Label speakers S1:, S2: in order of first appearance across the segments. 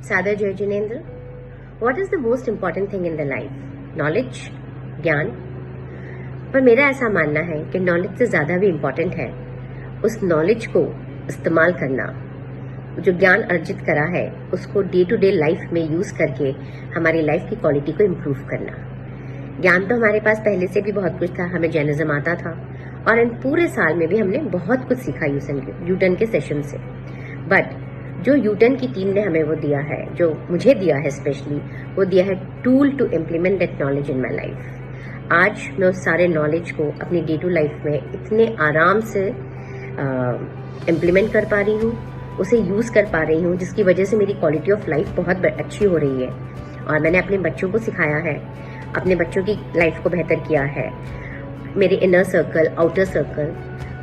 S1: सादर जय Jinendra. What is the most important thing in the life? Knowledge, ज्ञान। पर मेरा ऐसा मानना है कि नॉलेज से ज़्यादा भी इम्पॉर्टेंट है उस नॉलेज को इस्तेमाल करना, जो ज्ञान अर्जित करा है उसको डे टू डे लाइफ में यूज़ करके हमारी लाइफ की क्वालिटी को इम्प्रूव करना। ज्ञान तो हमारे पास पहले से भी बहुत कुछ था, हमें जैनिज्म आता था और इन पूरे साल में भी हमने बहुत कुछ सीखा यूटर्न के सेशन से। बट जो यूटर्न की टीम ने हमें वो दिया है, जो मुझे दिया है स्पेशली, वो दिया है tool to implement that knowledge in my life. आज मैं उस सारे नॉलेज को अपनी डे टू लाइफ में इतने आराम से इम्प्लीमेंट कर पा रही हूँ, उसे यूज़ कर पा रही हूँ, जिसकी वजह से मेरी क्वालिटी ऑफ लाइफ बहुत अच्छी हो रही है। और मैंने अपने बच्चों को सिखाया है, अपने बच्चों की लाइफ को बेहतर किया है, मेरे इनर सर्कल, आउटर सर्कल।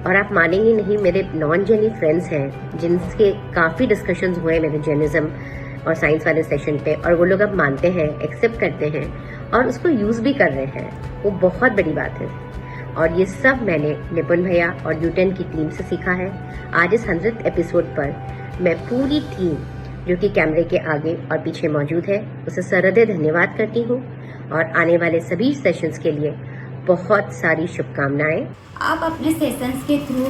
S1: और आप मानेंगे नहीं, मेरे नॉन जेनी फ्रेंड्स हैं जिनके काफ़ी डिस्कशंस हुए मेरे जैनिज्म और साइंस वाले सेशन पे, और वो लोग अब मानते हैं, एक्सेप्ट करते हैं और उसको यूज़ भी कर रहे हैं। वो बहुत बड़ी बात है। और ये सब मैंने निपुण भैया और यूटर्न की टीम से सीखा है। आज इस 100th एपिसोड पर मैं पूरी टीम जो कि कैमरे के आगे और पीछे मौजूद है उसे सहृदय धन्यवाद करती हूँ और आने वाले सभी सेशंस के लिए बहुत सारी शुभकामनाएं।
S2: आप अपने सेशंस के थ्रू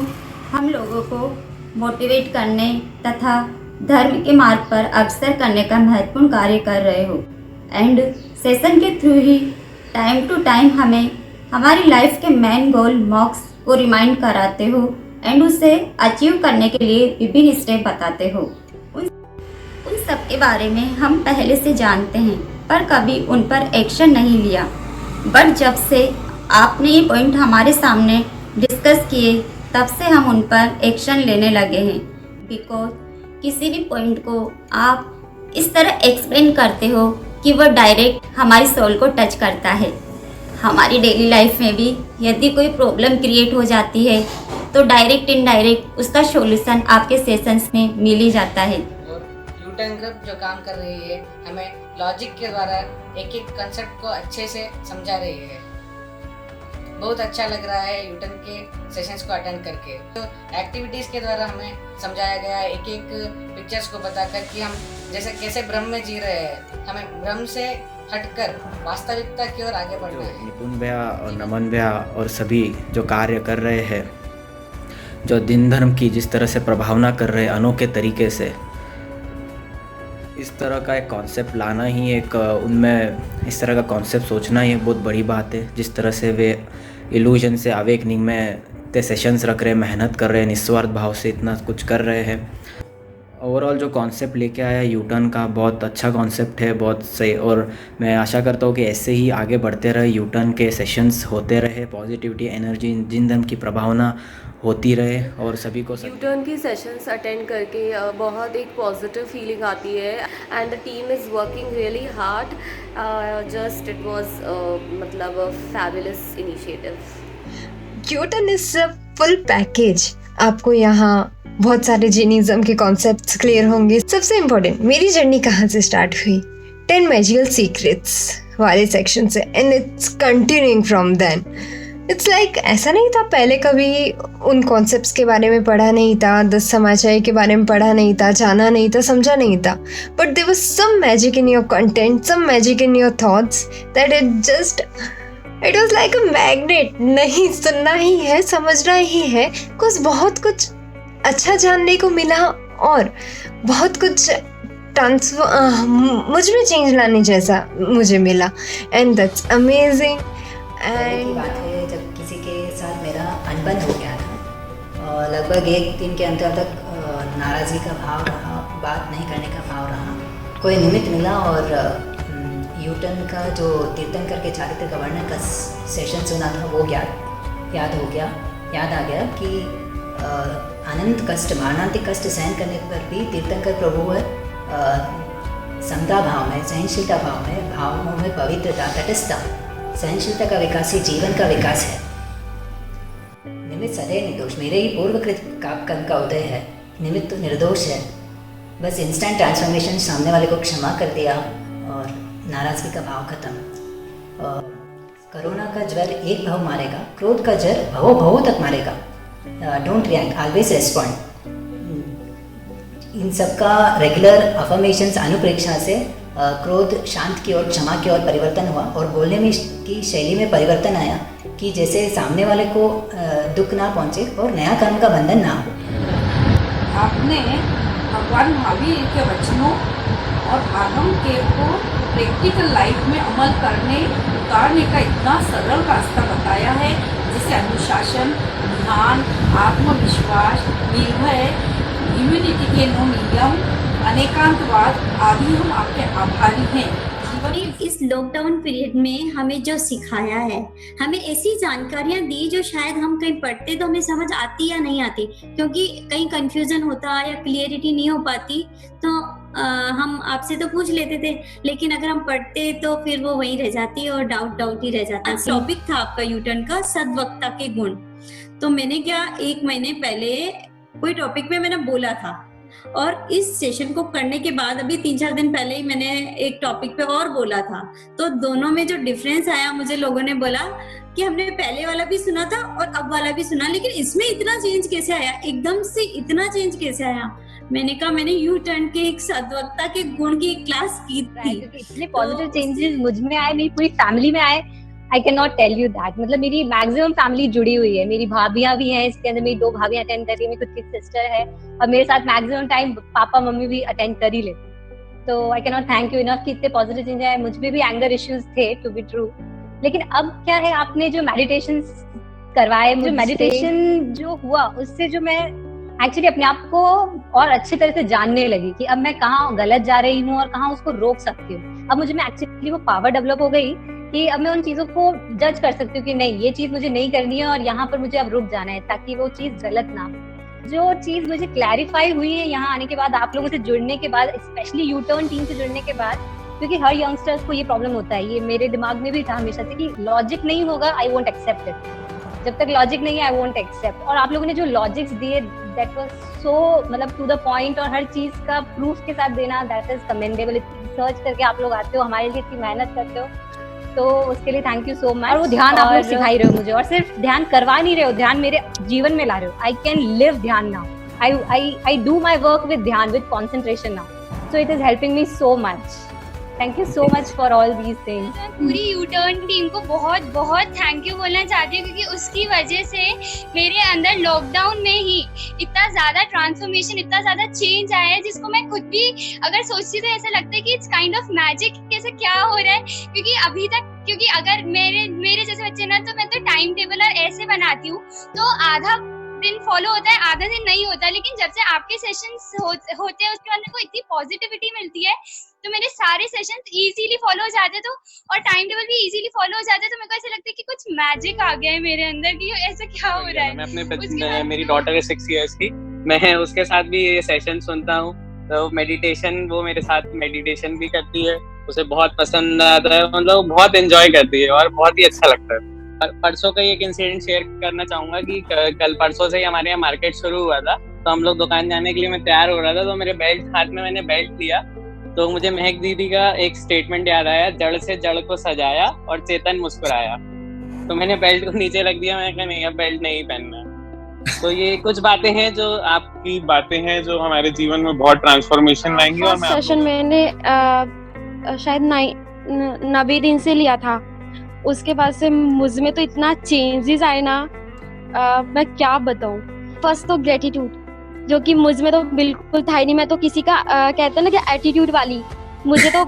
S2: हम लोगों को मोटिवेट करने तथा धर्म के मार्ग पर अग्रसर करने का महत्वपूर्ण कार्य कर रहे हो एंड सेशन के थ्रू ही टाइम टू टाइम हमें हमारी लाइफ के मेन गोल मॉक्स को रिमाइंड कराते हो एंड उसे अचीव करने के लिए विभिन्न स्टेप बताते हो। उन सब के बारे में हम पहले से जानते हैं पर कभी उन पर एक्शन नहीं लिया। बट जब से आपने ये पॉइंट हमारे सामने डिस्कस किए तब से हम उन पर एक्शन लेने लगे हैं। बिकॉज किसी भी पॉइंट को आप इस तरह एक्सप्लेन करते हो कि वो डायरेक्ट हमारी सोल को टच करता है। हमारी डेली लाइफ में भी यदि कोई प्रॉब्लम क्रिएट हो जाती है तो डायरेक्ट इनडायरेक्ट उसका सॉल्यूशन आपके सेशंस में मिल ही जाता है।
S3: और यूटर्न ग्रुप जो काम कर रही है, हमें लॉजिक के द्वारा एक एक कंसेप्ट को अच्छे से समझा रही है। बहुत अच्छा लग रहा है यूटर्न के सेशंस को अटेंड करके। तो एक्टिविटीज़ के द्वारा हमें समझाया गया है, एक एक पिक्चर्स को बताकर कि हम जैसे कैसे भ्रम में जी रहे हैं, हमें भ्रम से हटकर वास्तविकता की ओर आगे बढ़ना है।
S4: निपुण भैया और नमन भैया और सभी जो कार्य कर रहे हैं, जो दिन धर्म की जिस तरह से प्रभावना कर रहे हैं अनोखे तरीके से, इस तरह का एक कॉन्सेप्ट लाना ही एक उनमें इस तरह का कॉन्सेप्ट सोचना ही एक बहुत बड़ी बात है। जिस तरह से वे इल्यूजन से अवेकनिंग में इतने सेशंस रख रहे हैं, मेहनत कर रहे हैं, निस्वार्थ भाव से इतना कुछ कर रहे हैं। ओवरऑल जो कॉन्सेप्ट लेके आया यूटर्न का बहुत अच्छा कॉन्सेप्ट है, बहुत सही। और मैं आशा करता हूँ कि ऐसे ही आगे बढ़ते रहे, यूटर्न के सेशंस होते रहे, पॉजिटिविटी, एनर्जी, जिन धर्म की प्रभावना होती रहे और सभी को
S5: यूटर्न की सेशंस अटेंड करके बहुत एक पॉजिटिव फीलिंग आती है and the team is working really hard. Just it was मतलब a fabulous initiative.
S6: U turn is a full package. आपको यहाँ बहुत सारे जैनिज्म के कॉन्सेप्ट्स क्लियर होंगे। सबसे इम्पोर्टेंट, मेरी जर्नी कहाँ से स्टार्ट हुई? 10 मैजिकल सीक्रेट्स वाले सेक्शन से and it's continuing from then. It's like ऐसा नहीं था पहले कभी उन कॉन्सेप्ट्स के बारे में पढ़ा नहीं था, 10 समाचार के बारे में पढ़ा नहीं था, जाना नहीं था, समझा नहीं था, but there was some magic in your content, some magic in your thoughts that it was like a magnet. नहीं सुनना ही है, समझना ही है, कुछ बहुत कुछ अच्छा जानने को मिला और बहुत कुछ मुझ में चेंज लाने जैसा मुझे मिला एंड दैट्स अमेजिंग।
S7: एंड बात है जब किसी के साथ मेरा अनबन हो गया था और लगभग 1 दिन के अंतर तक नाराज़गी का भाव रहा, बात नहीं करने का भाव रहा। कोई निमित्त मिला और यूटर्न का जो तीर्थंकर के चारित्र का वर्णन का सेशन सुना था वो याद आ गया कि अनंत कष्ट, मारणांतिक कष्ट सहन करने पर भी तीर्थंकर प्रभु समता भाव में, सहनशीलता भाव में, भावों में पवित्रता, तटस्थता, सहनशीलता का विकास ही जीवन का विकास है। निमित्त सदैव निर्दोष, मेरे ही पूर्वकृत कर्म का उदय है, निमित्त तो निर्दोष है। बस इंस्टेंट ट्रांसफॉर्मेशन, सामने वाले को क्षमा कर दिया और नाराज़गी का भाव खत्म। कोरोना का ज्वर एक भाव मारेगा, क्रोध का जर भवों भवों तक मारेगा। Don't react, always respond. इन सब का रेगुलर अफर्मेशंस अनुप्रेक्षा से क्रोध शांत की ओर, क्षमा की ओर परिवर्तन हुआ और बोलने में की शैली में परिवर्तन आया कि जैसे सामने वाले को दुख ना पहुंचे और नया कर्म का बंधन ना हो।
S8: आपने भगवान महावीर के वचनों और आगम के को प्रैक्टिकल लाइफ में अमल करने उतारने का इतना सरल रास्ता बताया है, जिसे अनुशासन, ध्यान, आत्मविश्वास, निर्भय, इम्यूनिटी के 9 नियम, अनेकांतवाद आदि हम आपके आभारी हैं।
S2: इस लॉकडाउन पीरियड में हमें जो सिखाया है, हमें ऐसी जानकारियां दी जो शायद हम कहीं पढ़ते तो हमें समझ आती या नहीं आती, क्योंकि कहीं कंफ्यूजन होता या क्लियरिटी नहीं हो पाती तो हम आपसे तो पूछ लेते थे, लेकिन अगर हम पढ़ते तो फिर वो वहीं रह जाती और डाउट ही रह जाता। टॉपिक था आपका यूटर्न का सद्वक्ता के गुण। तो मैंने क्या 1 महीने पहले कोई टॉपिक पे मैंने बोला था, और इस सेशन को करने के बाद अभी 3-4 दिन पहले ही मैंने एक टॉपिक पे और बोला था। तो दोनों में जो डिफरेंस आया, मुझे लोगों ने बोला कि हमने पहले वाला भी सुना था और अब वाला भी सुना, लेकिन इसमें इतना चेंज कैसे आया, एकदम से इतना चेंज कैसे आया। मैंने कहा मैंने यू टर्न के एक सद्वक्ता के गुण की क्लास की थी,
S9: क्योंकि इतने पॉजिटिव चेंजेस मुझ में आए, मेरी पूरी फैमिली में आए। I can not tell you that. मतलब मेरी मैक्सिमम फैमिली जुड़ी हुई है, मेरी भाभियां भी हैं, इसके अंदर मेरी 2 भाभियां अटेंड कर रही है, मेरी खुद की सिस्टर है, और मेरे साथ मैक्सिमम टाइम पापा मम्मी भी अटेंड कर ही लेते। तो आई can not thank you enough कि इतने पॉजिटिव चेंज आए। मुझ में भी एंगर इश्यूज थे, टू बी ट्रू, लेकिन अब क्या है, आपने जो मेडिटेशन करवाए, जो मेडिटेशन जो हुआ, उससे जो मैं एक्चुअली अपने आप को और अच्छी तरह से जानने लगी कि अब मैं कहाँ गलत जा रही हूँ और कहाँ उसको रोक सकती हूँ। अब मुझे में एक्चुअली वो पावर डेवलप हो गई कि अब मैं उन चीजों को जज कर सकती हूँ कि नहीं, ये चीज मुझे नहीं करनी है और यहाँ पर मुझे अब रुक जाना है, ताकि वो चीज गलत ना हो। जो चीज मुझे क्लैरिफाई हुई है यहाँ आने के बाद, आप लोगों से जुड़ने के बाद, स्पेशली यू टर्न टीम से जुड़ने के बाद, क्योंकि हर यंगस्टर्स को ये प्रॉब्लम होता है, ये मेरे दिमाग में भी था हमेशा से कि लॉजिक नहीं होगा, आई वोंट एक्सेप्ट इट। जब तक लॉजिक नहीं है, आई वोंट एक्सेप्ट। और आप लोगों ने जो लॉजिक्स दिए, दैट वाज सो मतलब टू द पॉइंट, और हर चीज का प्रूफ के साथ देना, दैट इज कमेंडेबल। रिसर्च करके आप लोग आते हो, हमारे लिए इतनी मेहनत करते हो, तो उसके लिए थैंक यू सो मच। और वो ध्यान आप लोग सिखाई रहे हो मुझे, और सिर्फ ध्यान करवा नहीं रहे हो, ध्यान मेरे जीवन में ला रहे हो। आई कैन लिव ध्यान now. I do my work with ध्यान, with concentration now, so it is helping me so much. Thank you so much for all these things.
S10: पूरी यू टर्न टीम को बहुत बहुत थैंक यू बोलना चाहती हूँ, क्योंकि उसकी वजह से मेरे अंदर लॉकडाउन में ही इतना ज्यादा ट्रांसफॉर्मेशन, इतना ज्यादा चेंज आया है, जिसको मैं खुद भी अगर सोचती तो ऐसा लगता है कि इट्स काइंड ऑफ मैजिक, कैसे क्या हो रहा है। क्योंकि अभी तक, क्योंकि अगर मेरे जैसे बच्चे ना, तो मैं तो टाइम टेबल और ऐसे बनाती हूँ तो आधा दिन फॉलो होता है, आधा दिन नहीं होता, लेकिन जब से आपके सेशंस होते हैं उसके बाद मेरे को इतनी पॉजिटिविटी मिलती है, तो मेरे सारे सेशंस इजीली फॉलो हो जाते, तो और टाइम टेबल भी इजीली फॉलो हो जाते, तो मेरे को ऐसा लगता है कि कुछ मैजिक आ गया है मेरे अंदर कि ऐसा क्या हो रहा है।
S11: मैं अपने मेरी डॉटर है 6 इयर्स की, मैं उसके साथ भी ये सेशन सुनता हूँ, तो मेडिटेशन, वो मेरे साथ मेडिटेशन भी करती है, उसे बहुत पसंद आता है, मतलब बहुत एंजॉय करती है और बहुत ही अच्छा लगता है। परसों का एक इंसिडेंट शेयर करना चाहूंगा कि कल परसों से ही हमारे यहाँ मार्केट शुरू हुआ था, तो हम लोग दुकान जाने के लिए मैं तैयार हो रहा था, तो मेरे बेल्ट हाथ में, मैंने बेल्ट लिया तो मुझे महक दीदी का एक स्टेटमेंट याद आया, जड़ से जड़ को सजाया और चेतन मुस्कुराया। तो मैंने बेल्ट को नीचे रख दिया, मैंने कहा नहीं, अब बेल्ट नहीं पहनना है। तो ये कुछ बातें हैं जो आपकी बातें हैं जो हमारे जीवन में बहुत ट्रांसफॉर्मेशन लाएंगी। और
S12: सेशन मैंने शायद 90 दिन से लिया था, उसके बाद से मुझ में तो इतना चेंजेस आए ना, मैं क्या बताऊं। फर्स्ट तो ग्रेटिट्यूड, जो कि मुझ में तो बिल्कुल था ही नहीं। मैं तो किसी का कहते हैं ना कि एटीट्यूड वाली, मुझे तो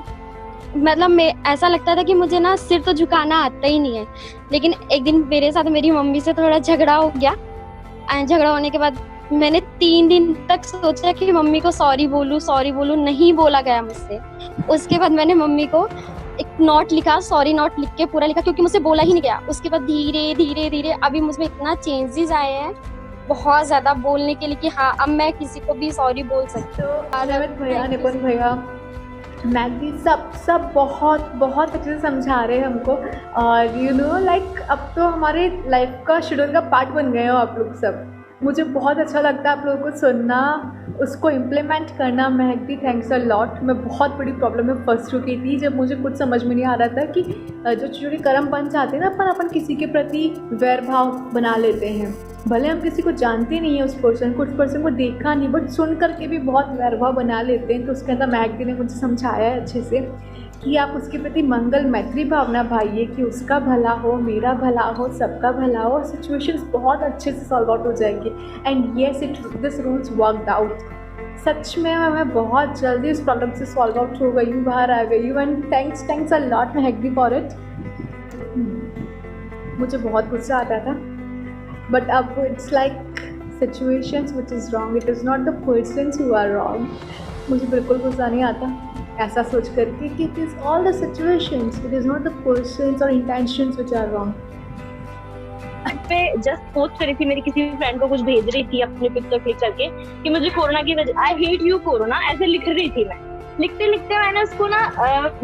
S12: मतलब मैं ऐसा लगता था कि मुझे ना सिर तो झुकाना आता ही नहीं है। लेकिन एक दिन मेरे साथ मेरी मम्मी से थोड़ा झगड़ा हो गया, झगड़ा होने के बाद मैंने 3 दिन तक सोचा कि मम्मी को सॉरी बोलूं, नहीं बोला गया मुझसे। उसके बाद मैंने मम्मी को एक नोट लिखा, सॉरी नोट लिख के पूरा लिखा, क्योंकि मुझसे बोला ही नहीं गया। उसके बाद धीरे धीरे अभी मुझ में इतना चेंजेस आए हैं बहुत ज्यादा, बोलने के लिए कि हाँ अब मैं किसी को भी सॉरी बोल सकती हूँ।
S13: अमित भैया, निपुण भैया, मैगदी, सब बहुत अच्छे से समझा रहे हैं हमको। और यू नो लाइक अब तो हमारे लाइफ का शेड्यूल का पार्ट बन गए हो आप लोग सब। मुझे बहुत अच्छा लगता है आप लोगों को सुनना, उसको इम्प्लीमेंट करना। Mehdi thanks a lot. मैं बहुत बड़ी प्रॉब्लम में फंस चुकी थी जब मुझे कुछ समझ में नहीं आ रहा था कि जो छोटे कर्म बन जाते हैं ना, अपन किसी के प्रति वैर भाव बना लेते हैं। भले हम किसी को जानते नहीं है उस पर्सन को देखा नहीं, बट सुन करके भी बहुत वैर भाव बना लेते हैं। तो उसके अंदर मेहदी ने मुझे समझाया है अच्छे से कि आप उसके प्रति मंगल मैत्री भावना भाइये कि उसका भला हो, मेरा भला हो, सबका भला हो। सिचुएशंस बहुत अच्छे से सॉल्व आउट हो जाएंगी। And yes, this rules worked out. सच में मैं बहुत जल्दी इस प्रॉब्लम से सॉल्व आउट हो गई हूँ, बाहर आ गई हूँ। And thanks a lot Mehdi for it. मुझे बहुत गुस्सा आता था, बट अब it's like situations which is wrong, it is not the persons who are wrong. मुझे बिल्कुल गुस्सा नहीं आता ऐसा सोच करके कि it is all the situations, it is not the persons और इंटेंशंस विच आर रॉन्ग।
S12: पे जस्ट पोस्ट करी थी, मेरी किसी फ्रेंड को कुछ भेज रही थी अपनी पिक्चर क्लिक करके कि मुझे कोरोना की वजह, आई हेट यू कोरोना ऐसे लिख रही थी। मैं लिखते लिखते मैंने उसको ना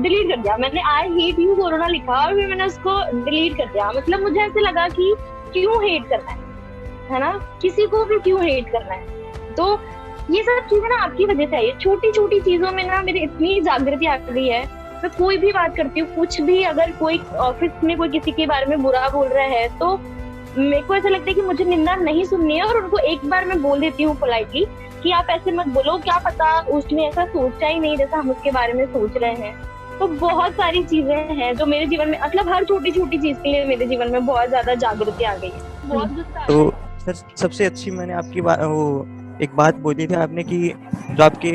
S12: डिलीट कर दिया। मैंने आई हेट यू कोरोना लिखा और फिर मैंने उसको डिलीट कर दिया। मतलब मुझे ऐसे लगा कि क्यों हेट करना है ना, किसी को भी क्यों हेट करना है। तो ये सब चीजें ना आपकी वजह से आई है। छोटी छोटी चीजों में ना मेरी इतनी जागृति आ गई है। मैं कोई भी बात करती हूँ, कुछ भी, अगर कोई ऑफिस में कोई किसी के बारे में बुरा बोल रहा है तो मेरे को ऐसा लगता है कि मुझे निंदा नहीं सुननी है, और उनको एक बार मैं बोल देती हूँ पोलाइटली कि आप ऐसे मत बोलो, क्या पता उसने ऐसा सोचा ही नहीं जैसा हम उसके बारे में सोच रहे हैं। तो बहुत सारी चीजें हैं जो मेरे जीवन में, मतलब हर छोटी छोटी चीज के लिए मेरे जीवन में बहुत ज्यादा जागृति आ गई है। बहुत गुस्सा।
S14: तो सर सबसे अच्छी मैंने आपकी वो एक बात बोली थी आपने कि जो आपके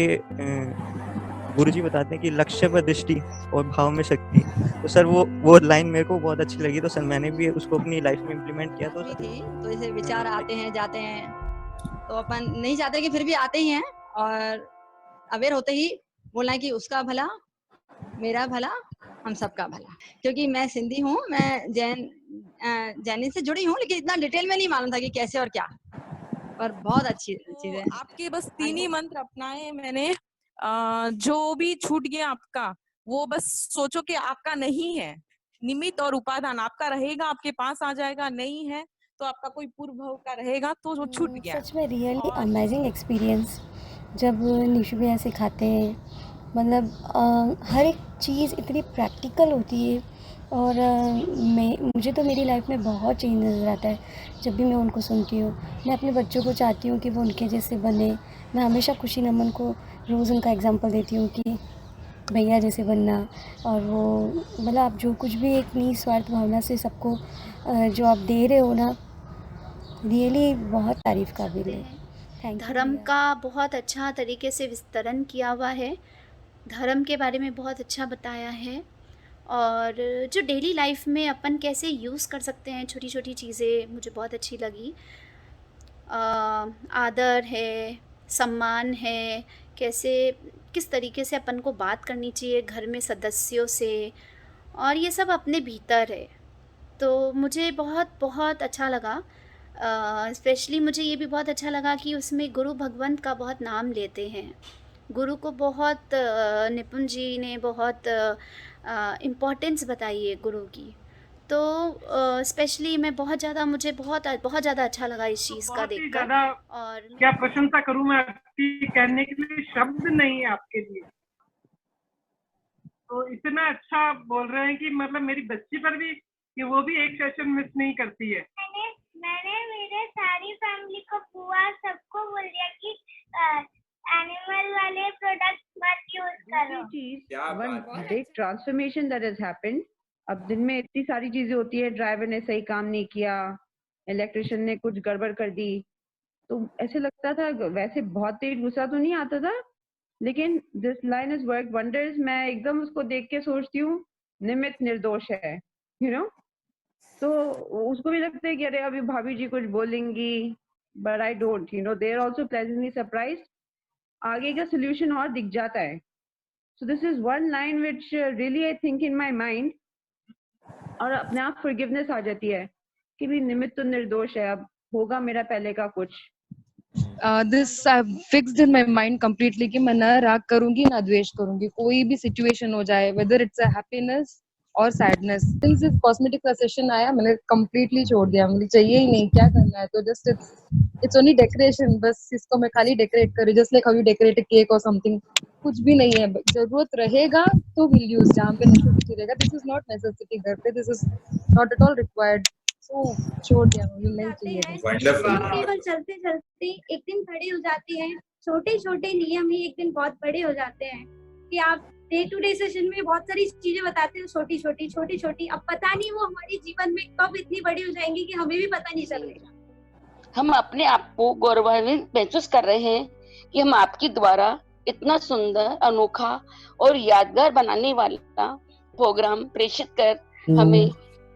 S14: गुरुजी बताते हैं कि लक्ष्य पर दृष्टि और भाव में शक्ति। तो सर वो लाइन मेरे को बहुत अच्छी लगी, तो सर मैंने भी उसको अपनी लाइफ में इम्प्लीमेंट किया। तो
S15: ऐसे विचार आते हैं जाते हैं, तो अपन नहीं चाहते कि फिर भी आते ही हैं, और अवेयर होते ही बोलना है कि उसका भला, मेरा भला, हम सबका भला। क्योंकि मैं सिंधी हूँ, मैं जैनी से जुड़ी हूँ, लेकिन इतना डिटेल में नहीं मालूम था कि कैसे और क्या, पर बहुत अच्छी चीज है।
S16: आपके बस 3 ही मंत्र अपनाए मैंने। जो भी छूट गया आपका, वो बस सोचो कि आपका नहीं है। निमित्त और उपादान आपका रहेगा, आपके पास आ जाएगा। नहीं है तो आपका कोई पूर्व भाव का रहेगा, तो वो छूट गया।
S17: सच में रियली अमेजिंग एक्सपीरियंस जब निशु भैया सिखाते हैं। मतलब हर एक चीज़ इतनी प्रैक्टिकल होती है, और मुझे तो मेरी लाइफ में बहुत चेंज नज़र आता है जब भी मैं उनको सुनती हूँ। मैं अपने बच्चों को चाहती हूँ कि वो उनके जैसे बने। मैं हमेशा खुशी नमन को रोज़ उनका एग्जांपल देती हूँ कि भैया जैसे बनना, और वो मतलब आप जो कुछ भी एक निस्वार्थ भावना से सबको जो आप दे रहे हो ना, रियली बहुत तारीफ़ काबिल है। Thank you.
S18: धर्म का बहुत अच्छा तरीके से विस्तरण किया हुआ है, धर्म के बारे में बहुत अच्छा बताया है, और जो डेली लाइफ में अपन कैसे यूज़ कर सकते हैं छोटी छोटी चीज़ें, मुझे बहुत अच्छी लगी। आदर है, सम्मान है, कैसे किस तरीके से अपन को बात करनी चाहिए घर में सदस्यों से, और ये सब अपने भीतर है। तो मुझे बहुत बहुत अच्छा लगा। स्पेशली मुझे ये भी बहुत अच्छा लगा कि उसमें गुरु भगवंत का बहुत नाम लेते हैं। गुरु को बहुत निपुण जी ने बहुत इम्पोर्टेंस बताई है गुरु की। तो स्पेशली मैं मुझे बहुत ज़्यादा अच्छा लगा इस चीज़ का देखकर। और
S19: क्या प्रशंसा करूं मैं आपकी, कहने के लिए शब्द नहीं है आपके लिए। तो इतना अच्छा बोल रहे हैं कि मतलब मेरी बच्ची पर भी, कि वो भी एक सेशन मिस नहीं करती है।
S20: मैंने मेरे सारी फैमिली को, बुआ सबको बोल दिया कि एनिमल वाले प्रोडक्ट मत यूज करो।
S21: One big transformation that has happened. अब दिन में इतनी सारी चीजें होती है, ड्राइवर ने सही काम नहीं किया, इलेक्ट्रिशियन ने कुछ गड़बड़ कर दी, तो ऐसे लगता था, वैसे बहुत तेज गुस्सा तो नहीं आता था, लेकिन this line is work wonders. मैं एकदम उसको देख के सोचती हूँ निमित्त निर्दोष है, यू नो। तो उसको भी लगता है कि अरे अभी भाभी जी कुछ बोलेंगी, but I don't, you know, they are also pleasantly surprised. आगे का सोल्यूशन और दिख जाता है। So this is one line which really I think in my mind, और अपने आप फॉरगिवनेस आ जाती है कि भी निमित्त तो निर्दोष है, अब होगा मेरा पहले का कुछ।
S22: This I fixed in my mind completely कि मैं ना राग करूंगी ना द्वेष करूंगी। कोई भी सिचुएशन हो जाए, वेदर इट्स अ हैप्पीनेस और सैडनेस। सिंस इस कॉस्मेटिक का सेशन आया मैंने कम्प्लीटली छोड़ दिया, मुझे चाहिए ही नहीं, क्या करना है, तो जस्ट इट्स ओनली डेकोरेशन, बस इसको मैं खाली डेकोरेट कर रही हूँ, just like how you decorate a cake और समथिंग। कुछ भी नहीं है, जरूरत रहेगा तो विल यूज, जहाँ पे नेसेसिटी रहेगा। दिस इज नॉट नेसेसिटी घर पे, this is not at all required, so छोड़ दिया, मुझे नहीं चाहिए।
S1: केवल चलते चलते एक दिन खड़े हो जाते हैं, छोटे छोटे नियम ही एक दिन बहुत बड़े हो जाते हैं कि आप डे टू डे सेशन में बहुत सारी चीजें बताते हैं, छोटी छोटी, अब पता नहीं वो हमारे जीवन में कब इतनी बड़ी हो जाएंगी कि हमें भी पता नहीं चलेगा।
S3: हम अपने आप को गौरवान्वित महसूस कर रहे हैं कि हम आपके द्वारा इतना सुंदर, अनोखा और यादगार बनाने वाला प्रोग्राम प्रेषित कर हमें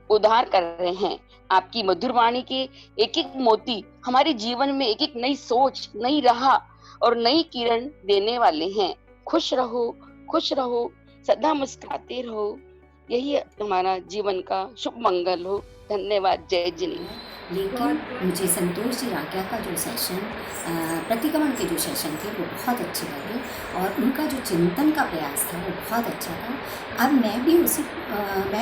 S3: उद्धार कर रहे हैं। आपकी मधुर वाणी के एक एक मोती हमारे जीवन में एक एक नई सोच, नई राह और नई किरण देने वाले हैं। खुश रहो, सदा मुस्कुराते रहो, यही हमारा जीवन का शुभ मंगल हो। धन्यवाद। जय जिनेन्द्र।
S23: लेकिन मुझे संतोष जी राकिया का जो सेशन, प्रतिक्रमण के जो सेशन थे वो बहुत अच्छे लगे और उनका जो चिंतन का प्रयास था वो बहुत अच्छा था। अब मैं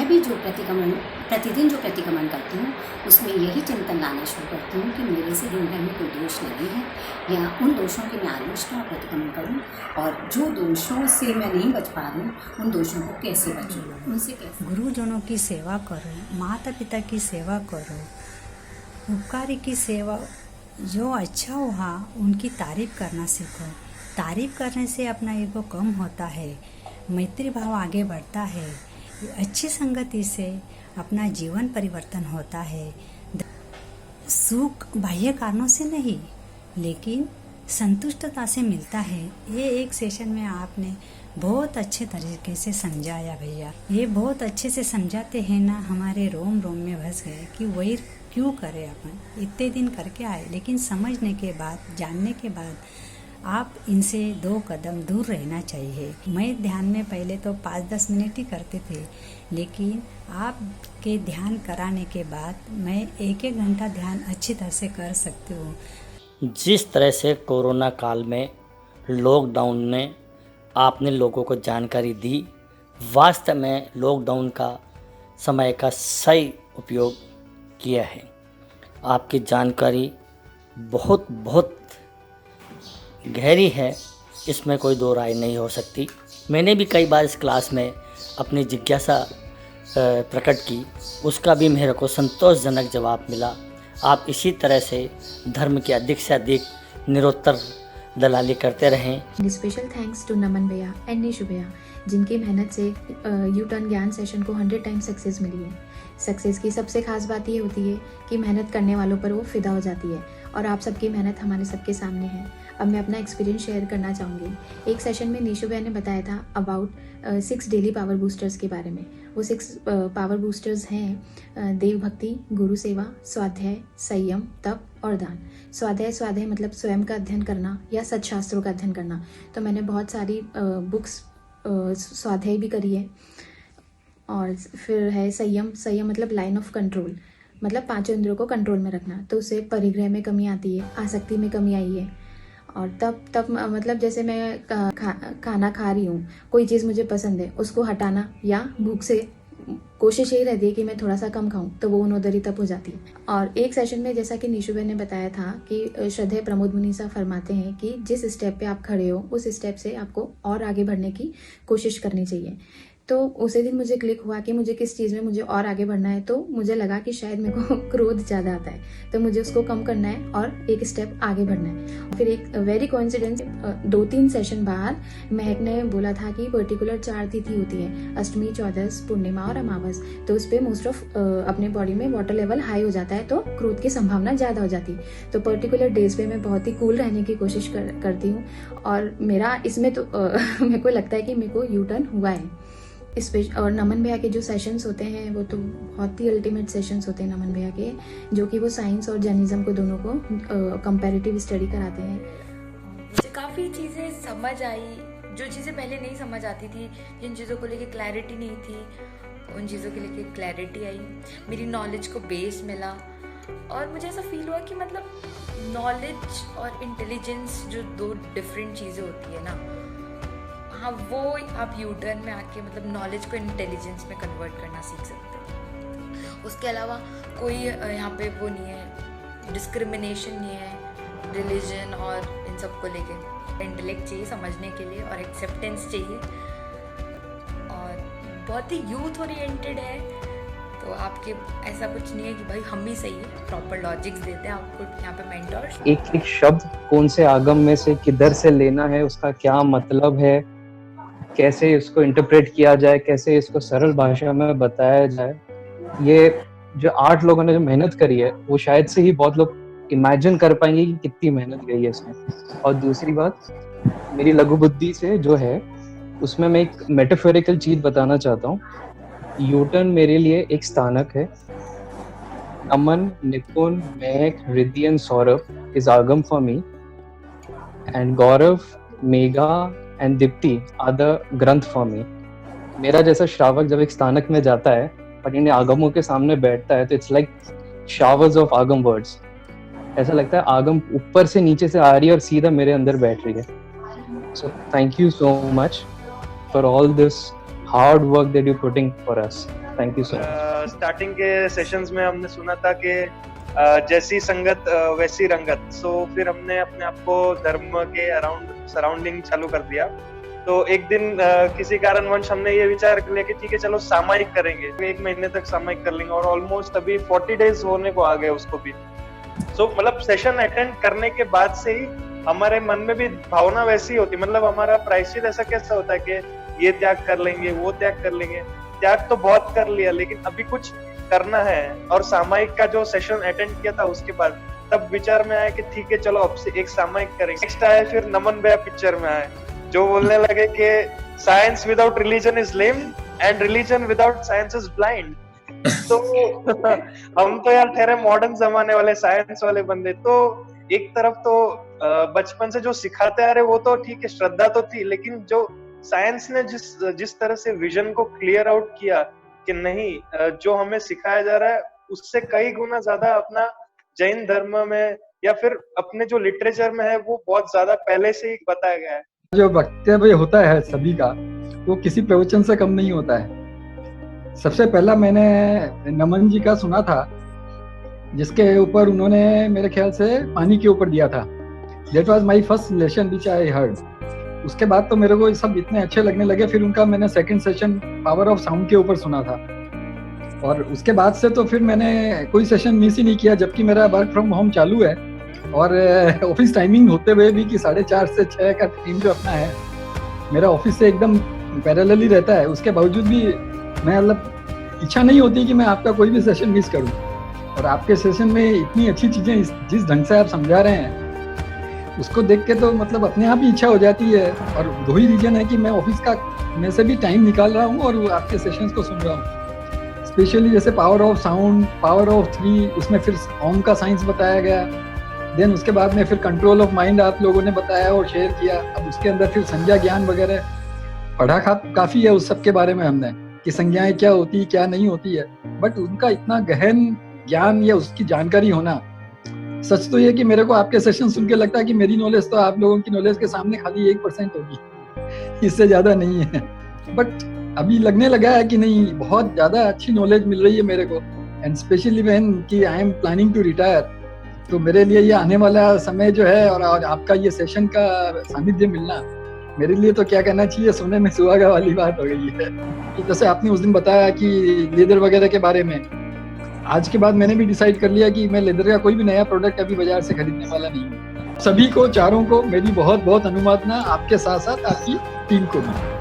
S23: भी जो प्रतिदिन जो प्रतिक्रमण करती हूँ उसमें यही चिंतन लाना शुरू करती हूँ कि मेरे से दिन भर में कोई दोष नहीं है, या उन दोषों की मैं आलोचना और प्रतिक्रमण करूँ, और जो दोषों से मैं नहीं बच पा रही हूँ उन दोषों को कैसे बचूँ, उनसे कैसे।
S24: गुरुजनों की सेवा करो, माता पिता की सेवा करो, उपकारी की सेवा, जो अच्छा हुआ उनकी तारीफ करना सीखो। तारीफ करने से अपना ईगो कम होता है, मैत्री भाव आगे बढ़ता है, अच्छी संगति से अपना जीवन परिवर्तन होता है। सुख बाह्य कारणों से नहीं लेकिन संतुष्टता से मिलता है। ये एक सेशन में आपने बहुत अच्छे तरीके से समझाया भैया, ये बहुत अच्छे से समझाते हैं ना, हमारे रोम रोम में बस गए कि वही क्यों करे, अपन इतने दिन करके आए, लेकिन समझने के बाद, जानने के बाद आप इनसे 2 कदम दूर रहना चाहिए। मैं ध्यान में पहले तो 5-10 मिनट ही करते थे, लेकिन आपके ध्यान कराने के बाद मैं 1-1 घंटा ध्यान अच्छी तरह से कर सकती हूँ।
S25: जिस तरह से कोरोना काल में लॉकडाउन ने आपने लोगों को जानकारी दी, वास्तव में लॉकडाउन का समय का सही उपयोग किया है। आपकी जानकारी बहुत बहुत गहरी है, इसमें कोई दो राय नहीं हो सकती। मैंने भी कई बार इस क्लास में अपनी जिज्ञासा प्रकट की, उसका भी मेरे को संतोषजनक जवाब मिला। आप इसी तरह से धर्म के अधिक से अधिक निरोत्तर दलाली करते रहें।
S26: स्पेशल थैंक्स टू नमन भैया एंड निशु भैया, जिनकी मेहनत से यू टर्न ज्ञान सेशन को 100 टाइम्स सक्सेस मिली है। सक्सेस की सबसे खास बात ये होती है कि मेहनत करने वालों पर वो फिदा हो जाती है, और आप सबकी मेहनत हमारे सबके सामने है। अब मैं अपना एक्सपीरियंस शेयर करना चाहूँगी। एक सेशन में निशु भैया ने बताया था अबाउट 6 डेली पावर बूस्टर्स के बारे में। वो 6 पावर बूस्टर्स हैं देव भक्ति, गुरु सेवा, स्वाध्याय, संयम, तप और दान। स्वाध्याय मतलब स्वयं का अध्ययन करना या सत्शास्त्रों का अध्ययन करना। तो मैंने बहुत सारी बुक्स स्वाध्याय भी करी है। और फिर है संयम मतलब लाइन ऑफ कंट्रोल, मतलब 5 इंद्रियों को कंट्रोल में रखना। तो उससे परिग्रह में कमी आती है, आसक्ति में कमी आई है। और तब मतलब जैसे मैं खाना खा रही हूँ, कोई चीज़ मुझे पसंद है, उसको हटाना, या भूख से कोशिश यही रहती है कि मैं थोड़ा सा कम खाऊं, तो वो उनोदरी तब हो जाती है। और एक सेशन में जैसा कि निशु बहन ने बताया था कि श्रद्धेय प्रमोद मुनि साहब फरमाते हैं कि जिस स्टेप पे आप खड़े हो उस स्टेप से आपको और आगे बढ़ने की कोशिश करनी चाहिए। तो उसी दिन मुझे क्लिक हुआ कि मुझे किस चीज़ में मुझे और आगे बढ़ना है। तो मुझे लगा कि शायद मेरे को क्रोध ज़्यादा आता है, तो मुझे उसको कम करना है और एक स्टेप आगे बढ़ना है। फिर एक वेरी कोइंसिडेंस 2-3 सेशन बाद महक ने बोला था कि पर्टिकुलर 4 तिथि होती है, अष्टमी, चौदस, पूर्णिमा और अमावस। तो उस पर मोस्ट ऑफ अपने बॉडी में वाटर लेवल हाई हो जाता है, तो क्रोध की संभावना ज़्यादा हो जाती है। तो पर्टिकुलर डेज पे मैं बहुत ही कूल रहने की कोशिश करती हूँ। और मेरा इसमें तो मेरे को लगता है कि मेरे को यू टर्न हुआ है। और नमन भैया के जो सेशंस होते हैं वो तो बहुत ही अल्टीमेट सेशंस होते हैं नमन भैया के, जो कि वो साइंस और जर्नलिज्म को दोनों को कंपैरेटिव स्टडी कराते हैं।
S27: मुझे काफ़ी चीज़ें समझ आई, जो चीज़ें पहले नहीं समझ आती थी, जिन चीज़ों को लेके क्लैरिटी नहीं थी, उन चीज़ों के लेके क्लैरिटी आई। मेरी नॉलेज को बेस मिला और मुझे ऐसा फील हुआ कि मतलब नॉलेज और इंटेलिजेंस जो 2 डिफरेंट चीज़ें होती है ना, हाँ, वो आप यूटर्न में आके मतलब नॉलेज को इंटेलिजेंस में कन्वर्ट करना सीख सकते हो। उसके अलावा कोई यहाँ पे वो नहीं है, डिस्क्रिमिनेशन नहीं है रिलीजन और इन सब को लेके। इंटेलेक्ट चाहिए समझने के लिए और एक्सेप्टेंस चाहिए, और बहुत ही यूथ ओरिएंटेड है। तो आपके ऐसा कुछ नहीं है कि भाई हम ही सही है, प्रॉपर लॉजिक्स देते हैं आपको यहाँ पे मेंटर्स।
S2: एक एक शब्द कौन से आगम में से किधर से लेना है, उसका क्या मतलब है, कैसे इसको इंटरप्रेट किया जाए, कैसे इसको सरल भाषा में बताया जाए, ये जो 8 लोगों ने जो मेहनत करी है वो शायद से ही बहुत लोग इमेजिन कर पाएंगे कि कितनी मेहनत गई है इसमें। और दूसरी बात, मेरी लघु बुद्धि से जो है उसमें मैं एक मेटाफोरिकल चीज बताना चाहता हूँ। यूटर्न मेरे लिए एक स्थानक है। Aman, Nipun, Mahak, Riddhi and Saurabh is Agam for me, and Gaurav, Megha and Deepti are the granth for me. मेरा जैसा श्रावक जब एक स्थानक में जाता है और इन आगमों के सामने बैठता है तो इट्स लाइक शावर्स ऑफ आगम वर्ड्स। ऐसा लगता है आगम ऊपर से नीचे से आ रही है और सीधा मेरे अंदर बैठ रही है। So thank you so much for all this hard work that you putting for us. Thank you so much.
S4: Starting के सेशंस में हमने सुना था कि जैसी संगत वैसी रंगत। सो फिर हमने अपने आप को धर्म के अराउंड सराउंडिंग चालू कर दिया। तो एक दिन किसी कारणवश हमने ये विचार कर लिया कि ठीक है चलो सामयिक करेंगे, 1 महीने तक सामयिक कर लेंगे, और ऑलमोस्ट अभी 40 डेज होने को आ गए उसको भी। सो मतलब सेशन अटेंड करने के बाद से ही हमारे मन में भी भावना वैसी होती, मतलब हमारा प्रायश्चित ऐसा कैसा होता है कि ये त्याग कर लेंगे, वो त्याग कर लेंगे। त्याग तो बहुत कर लिया, लेकिन अभी कुछ करना है। और सामयिक का जो सेशन अटेंड किया था उसके बाद तब विचार में आया कि ठीक है चलो अब से एक सामयिक करेंगे। नेक्स्ट आया फिर नमन भैया पिक्चर में आए, जो बोलने लगे कि science without religion is lame and religion without science is blind. तो हम तो यार ठहरे मॉडर्न जमाने वाले साइंस वाले बंदे। तो एक तरफ तो बचपन से जो सिखाते आ रहे वो तो ठीक है, श्रद्धा तो थी, लेकिन जो साइंस ने जिस तरह से विजन को क्लियर आउट किया कि नहीं, जो हमें सिखाया जा रहा है उससे कई गुना ज्यादा अपना जैन धर्म में या फिर अपने जो लिटरेचर में है वो बहुत ज्यादा पहले से ही बताया गया है।
S5: जो वक्तव्य होता है सभी का वो किसी प्रवचन से कम नहीं होता है। सबसे पहला मैंने नमन जी का सुना था, जिसके ऊपर उन्होंने मेरे ख्याल से पानी के ऊपर दिया था। That was my first lesson which I heard। उसके बाद तो मेरे को सब इतने अच्छे लगने लगे। फिर उनका मैंने second session power of sound के ऊपर सुना था, और उसके बाद से तो फिर मैंने कोई सेशन मिस ही नहीं किया। जबकि मेरा वर्क फ्रॉम होम चालू है और ऑफिस टाइमिंग होते हुए भी कि 4:30 से 6 का टाइम जो अपना है मेरा ऑफिस से एकदम पैरेलल ही रहता है, उसके बावजूद भी मैं मतलब इच्छा नहीं होती कि मैं आपका कोई भी सेशन मिस करूं। और आपके सेशन में इतनी अच्छी चीजें जिस ढंग से आप समझा रहे हैं उसको देख के तो मतलब अपने आप ही इच्छा हो जाती है। और वही रीजन है कि मैं ऑफिस का में से भी टाइम निकाल रहा हूँ और आपके सेशंस को सुन रहा हूँ। स्पेशली जैसे power of sound, power of 3, उसमें फिर ओम का साइंस बताया गया। देन उसके बाद में फिर कंट्रोल ऑफ माइंड आप लोगों ने बताया और शेयर किया। अब उसके अंदर फिर संज्ञा ज्ञान वगैरह पढ़ा काफी है उस सब के बारे में हमने, कि संज्ञाएं क्या होती क्या नहीं होती है। बट उनका इतना गहन ज्ञान या उसकी जानकारी होना, सच तो ये कि मेरे को आपके सेशन सुन के लगता है कि मेरी नॉलेज तो आप लोगों की नॉलेज के सामने खाली 1% होगी, इससे ज्यादा नहीं है। बट अभी लगने लगा है कि नहीं, बहुत ज्यादा अच्छी नॉलेज मिल रही है मेरे को। एंड स्पेशली व्हेन कि I am planning to retire, तो मेरे लिए ये आने वाला समय जो है और आपका ये सेशन का सानिध्य मिलना मेरे लिए तो क्या कहना चाहिए, सोने में सुहागा वाली बात हो गई है। तो जैसे आपने उस दिन बताया कि लेदर वगैरह के बारे में, आज के बाद मैंने भी डिसाइड कर लिया कि मैं लेदर का कोई भी नया प्रोडक्ट अभी बाजार से खरीदने वाला नहीं हूँ। सभी को, चारों को मेरी बहुत बहुत अनुमोदना, आपके साथ साथ आपकी टीम को भी।